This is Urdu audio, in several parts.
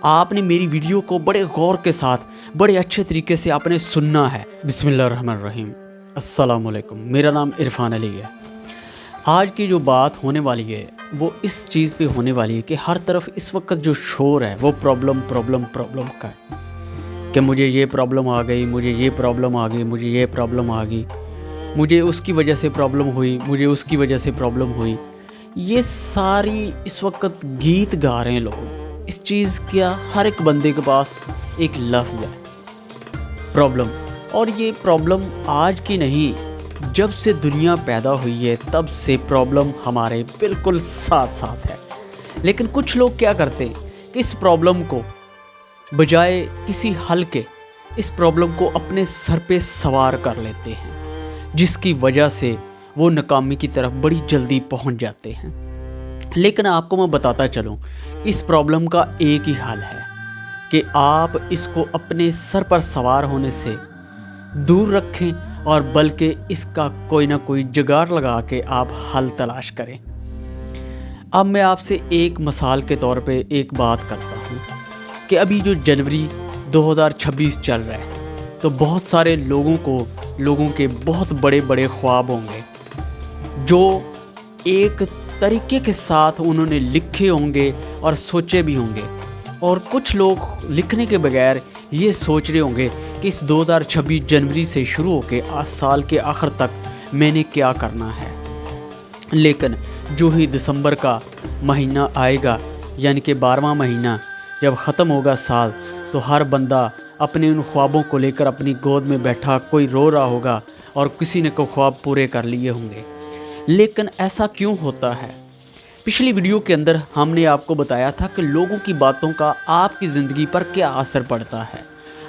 آپ نے میری ویڈیو کو بڑے غور کے ساتھ بڑے اچھے طریقے سے آپ نے سننا ہے۔ بسم اللہ الرحمن الرحیم۔ السلام علیکم، میرا نام عرفان علی ہے۔ آج کی جو بات ہونے والی ہے وہ اس چیز پہ ہونے والی ہے کہ ہر طرف اس وقت جو شور ہے وہ پرابلم کا ہے کہ مجھے یہ پرابلم آ گئی، مجھے یہ پرابلم آ گئی، مجھے یہ پرابلم آ گئی، مجھے اس کی وجہ سے پرابلم ہوئی، مجھے اس کی وجہ سے پرابلم ہوئی۔ یہ ساری اس وقت گیت گا رہے ہیں لوگ۔ اس چیز کا ہر ایک بندے کے پاس ایک لفظ ہے پرابلم، اور یہ پرابلم آج کی نہیں، جب سے دنیا پیدا ہوئی ہے تب سے پرابلم ہمارے بالکل ساتھ ہے۔ لیکن کچھ لوگ کیا کرتے ہیں کہ اس پرابلم کو بجائے کسی حل کے اس پرابلم کو اپنے سر پہ سوار کر لیتے ہیں، جس کی وجہ سے وہ ناکامی کی طرف بڑی جلدی پہنچ جاتے ہیں۔ لیکن آپ کو میں بتاتا چلوں، اس پرابلم کا ایک ہی حل ہے کہ آپ اس کو اپنے سر پر سوار ہونے سے دور رکھیں اور بلکہ اس کا کوئی نہ کوئی جگاڑ لگا کے آپ حل تلاش کریں۔ اب میں آپ سے ایک مثال کے طور پہ ایک بات کرتا ہوں کہ ابھی جو جنوری 2026 چل رہا ہے تو بہت سارے لوگوں کے بہت بڑے خواب ہوں گے جو ایک طریقے کے ساتھ انہوں نے لکھے ہوں گے اور سوچے بھی ہوں گے، اور کچھ لوگ لکھنے کے بغیر یہ سوچ رہے ہوں گے کہ اس 2026 جنوری سے شروع ہو کے سال کے آخر تک میں نے کیا کرنا ہے۔ لیکن جو ہی دسمبر کا مہینہ آئے گا، یعنی کہ 12واں مہینہ جب ختم ہوگا سال، تو ہر بندہ اپنے ان خوابوں کو لے کر اپنی گود میں بیٹھا کوئی رو رہا ہوگا اور کسی نے کوئی خواب پورے کر لیے ہوں گے۔ لیکن ایسا کیوں ہوتا ہے؟ پچھلی ویڈیو کے اندر ہم نے آپ کو بتایا تھا کہ لوگوں کی باتوں کا آپ کی زندگی پر کیا اثر پڑتا ہے،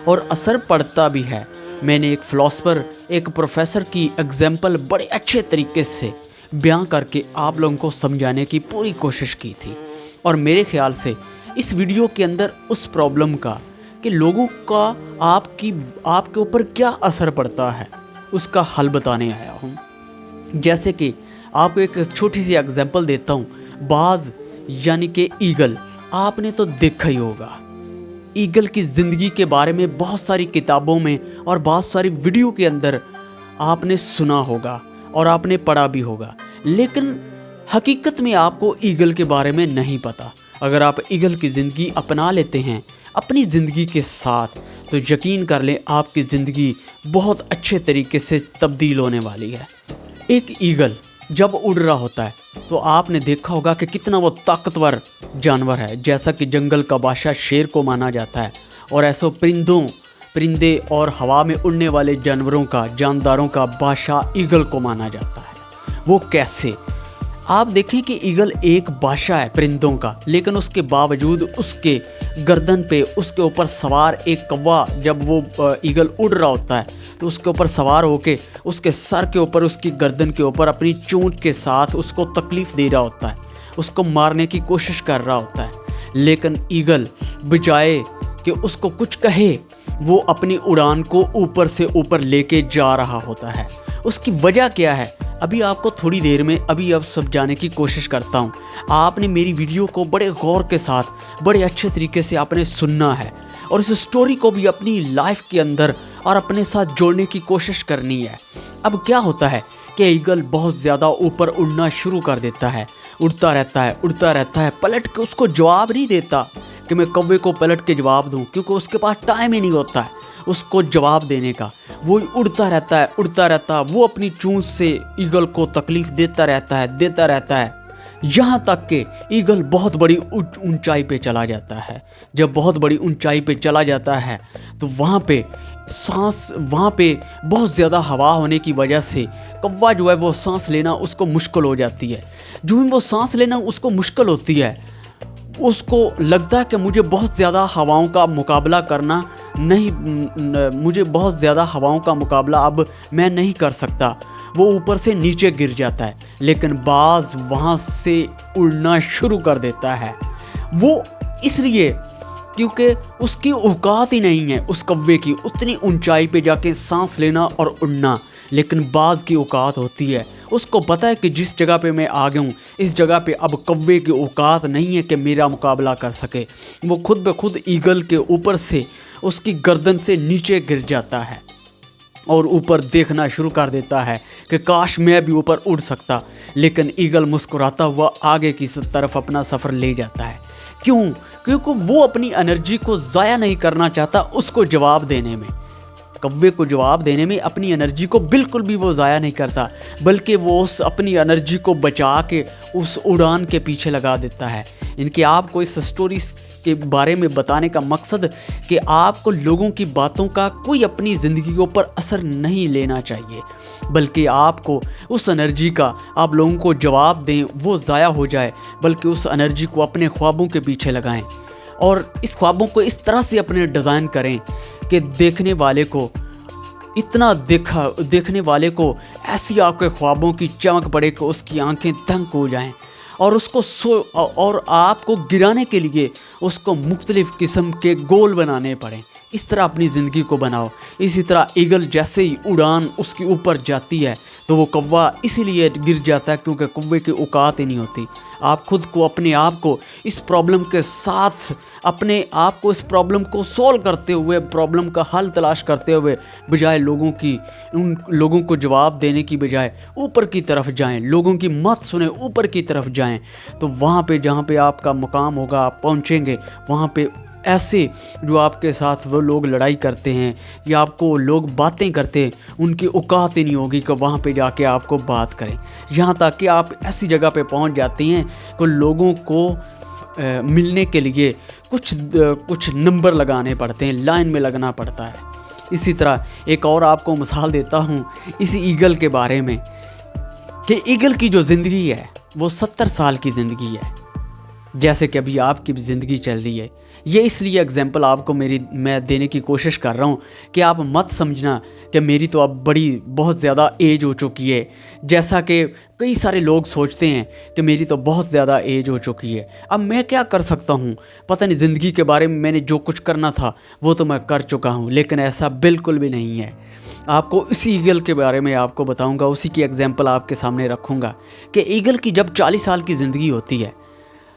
اور اثر پڑتا بھی ہے۔ میں نے ایک فلاسفر، ایک پروفیسر کی اگزامپل بڑے اچھے طریقے سے بیان کر کے آپ لوگوں کو سمجھانے کی پوری کوشش کی تھی، اور میرے خیال سے اس ویڈیو کے اندر اس پرابلم کا کہ لوگوں کا آپ کے اوپر کیا اثر پڑتا ہے اس کا حل بتانے آیا ہوں۔ جیسے کہ آپ کو ایک چھوٹی سی اگزامپل دیتا ہوں۔ باز یعنی کہ ایگل، آپ نے تو دیکھا ہی ہوگا، ایگل کی زندگی کے بارے میں بہت ساری کتابوں میں اور بہت ساری ویڈیو کے اندر آپ نے سنا ہوگا اور آپ نے پڑھا بھی ہوگا، لیکن حقیقت میں آپ کو ایگل کے بارے میں نہیں پتہ۔ اگر آپ ایگل کی زندگی اپنا لیتے ہیں اپنی زندگی کے ساتھ تو یقین کر لیں آپ کی زندگی بہت اچھے طریقے سے تبدیل ہونے والی ہے۔ ایک ایگل جب اڑ رہا ہوتا ہے تو آپ نے دیکھا ہوگا کہ کتنا وہ طاقتور جانور ہے، جیسا کہ جنگل کا بادشاہ شیر کو مانا جاتا ہے، اور ایسے پرندے اور ہوا میں اڑنے والے جانداروں کا بادشاہ ایگل کو مانا جاتا ہے۔ وہ کیسے؟ آپ دیکھیں کہ ایگل ایک بادشاہ ہے پرندوں کا، لیکن اس کے باوجود اس کے گردن پہ اس کے اوپر سوار ایک کوا، جب وہ ایگل اڑ رہا ہوتا ہے تو اس کے اوپر سوار ہو کے اس کے سر کے اوپر، اس کی گردن کے اوپر اپنی چونچ کے ساتھ اس کو تکلیف دے رہا ہوتا ہے، اس کو مارنے کی کوشش کر رہا ہوتا ہے۔ لیکن ایگل بجائے کہ اس کو کچھ کہے، وہ اپنی اڑان کو اوپر سے اوپر لے کے جا رہا ہوتا ہے۔ اس کی وجہ کیا ہے؟ ابھی آپ کو تھوڑی دیر میں اب سب جانے کی کوشش کرتا ہوں۔ آپ نے میری ویڈیو کو بڑے غور کے ساتھ بڑے اچھے طریقے سے آپ نے سننا ہے، اور اس سٹوری کو بھی اپنی لائف کے اندر اور اپنے ساتھ جوڑنے کی کوشش کرنی ہے۔ اب کیا ہوتا ہے کہ ایگل بہت زیادہ اوپر اڑنا شروع کر دیتا ہے، اڑتا رہتا ہے، پلٹ کے اس کو جواب نہیں دیتا کہ میں کوے کو پلٹ کے جواب دوں، کیونکہ اس کے پاس ٹائم ہی نہیں ہوتا ہے اس کو جواب دینے کا۔ وہ اڑتا رہتا ہے، وہ اپنی چونچ سے ایگل کو تکلیف دیتا رہتا ہے، یہاں تک کہ ایگل بہت بڑی اونچائی پہ چلا جاتا ہے۔ جب بہت بڑی اونچائی پہ چلا جاتا ہے تو وہاں پہ بہت زیادہ ہوا ہونے کی وجہ سے کوا جو ہے وہ سانس لینا اس کو مشکل ہو جاتی ہے۔ جو ہی وہ سانس لینا اس کو مشکل ہوتی ہے، اس کو لگتا ہے کہ مجھے بہت زیادہ ہواؤں کا مقابلہ اب میں نہیں کر سکتا، وہ اوپر سے نیچے گر جاتا ہے۔ لیکن باز وہاں سے اڑنا شروع کر دیتا ہے، وہ اس لیے کیونکہ اس کی اوقات ہی نہیں ہے اس کوے کی اتنی اونچائی پہ جا کے سانس لینا اور اڑنا۔ لیکن بعض کی اوقات ہوتی ہے اس کو پتہ ہے کہ جس جگہ پہ میں آ گیا ہوں اس جگہ پہ اب کوے کی اوقات نہیں ہے کہ میرا مقابلہ کر سکے، وہ خود بخود ایگل کے اوپر سے اس کی گردن سے نیچے گر جاتا ہے اور اوپر دیکھنا شروع کر دیتا ہے کہ کاش میں بھی اوپر اڑ سکتا، لیکن ایگل مسکراتا ہوا آگے کی طرف اپنا سفر لے جاتا ہے۔ کیوں؟ کیونکہ وہ اپنی انرجی کو ضائع نہیں کرنا چاہتا اس کو جواب دینے میں، کوے کو جواب دینے میں اپنی انرجی کو بالکل بھی وہ ضائع نہیں کرتا، بلکہ وہ اس اپنی انرجی کو بچا کے اس اڑان کے پیچھے لگا دیتا ہے۔ ان کے آپ کو اس سٹوری کے بارے میں بتانے کا مقصد کہ آپ کو لوگوں کی باتوں کا کوئی اپنی زندگیوں پر اثر نہیں لینا چاہیے، بلکہ آپ کو اس انرجی کا آپ لوگوں کو جواب دیں وہ ضائع ہو جائے، بلکہ اس انرجی کو اپنے خوابوں کے پیچھے لگائیں اور اس خوابوں کو اس طرح سے اپنے ڈیزائن کریں کہ دیکھنے والے کو ایسی آپ کے خوابوں کی چمک پڑے کہ اس کی آنکھیں دنگ ہو جائیں اور اس کو اور آپ کو گرانے کے لیے اس کو مختلف قسم کے گول بنانے پڑیں۔ اس طرح اپنی زندگی کو بناؤ۔ اسی طرح ایگل جیسے ہی اڑان اس کے اوپر جاتی ہے تو وہ کوا اسی لیے گر جاتا ہے کیونکہ کوے کی اوقات ہی نہیں ہوتی۔ آپ خود کو اپنے آپ کو اس پرابلم کے ساتھ اپنے آپ کو اس پرابلم کو سولو کرتے ہوئے، پرابلم کا حل تلاش کرتے ہوئے، بجائے ان لوگوں کو جواب دینے کی بجائے اوپر کی طرف جائیں، لوگوں کی مت سنیں، اوپر کی طرف جائیں، تو وہاں پہ جہاں پہ آپ کا مقام ہوگا آپ پہنچیں گے، وہاں پہ ایسے جو آپ کے ساتھ وہ لوگ لڑائی کرتے ہیں یا آپ کو لوگ باتیں کرتے ہیں ان کی اوقات ہی نہیں ہوگی کہ وہاں پہ جا کے آپ کو بات کریں، یہاں تک کہ آپ ایسی جگہ پہ پہنچ جاتے ہیں کہ لوگوں کو ملنے کے لیے کچھ نمبر لگانے پڑتے ہیں، لائن میں لگنا پڑتا ہے۔ اسی طرح ایک اور آپ کو مثال دیتا ہوں اسی ایگل کے بارے میں کہ ایگل کی جو زندگی ہے وہ 70 سال کی زندگی ہے، جیسے کہ ابھی آپ کی بھی زندگی چل رہی ہے۔ یہ اس لیے اگزامپل آپ کو میں دینے کی کوشش کر رہا ہوں کہ آپ مت سمجھنا کہ میری تو اب بہت زیادہ ایج ہو چکی ہے، جیسا کہ کئی سارے لوگ سوچتے ہیں کہ میری تو بہت زیادہ ایج ہو چکی ہے، اب میں کیا کر سکتا ہوں، پتہ نہیں زندگی کے بارے میں نے جو کچھ کرنا تھا وہ تو میں کر چکا ہوں، لیکن ایسا بالکل بھی نہیں ہے۔ آپ کو اسی ایگل کے بارے میں آپ کو بتاؤں گا، اسی کی اگزامپل آپ کے سامنے رکھوں گا کہ ایگل کی جب 40 سال کی زندگی ہوتی ہے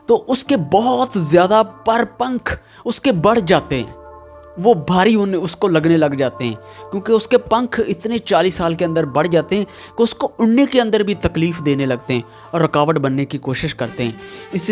تو اس کے بہت زیادہ پر پنکھ اس کے بڑھ جاتے ہیں، وہ بھاری اس کو لگنے لگ جاتے ہیں کیونکہ اس کے پنکھ اتنے 40 سال کے اندر بڑھ جاتے ہیں کہ اس کو اڑنے کے اندر بھی تکلیف دینے لگتے ہیں اور رکاوٹ بننے کی کوشش کرتے ہیں۔ اس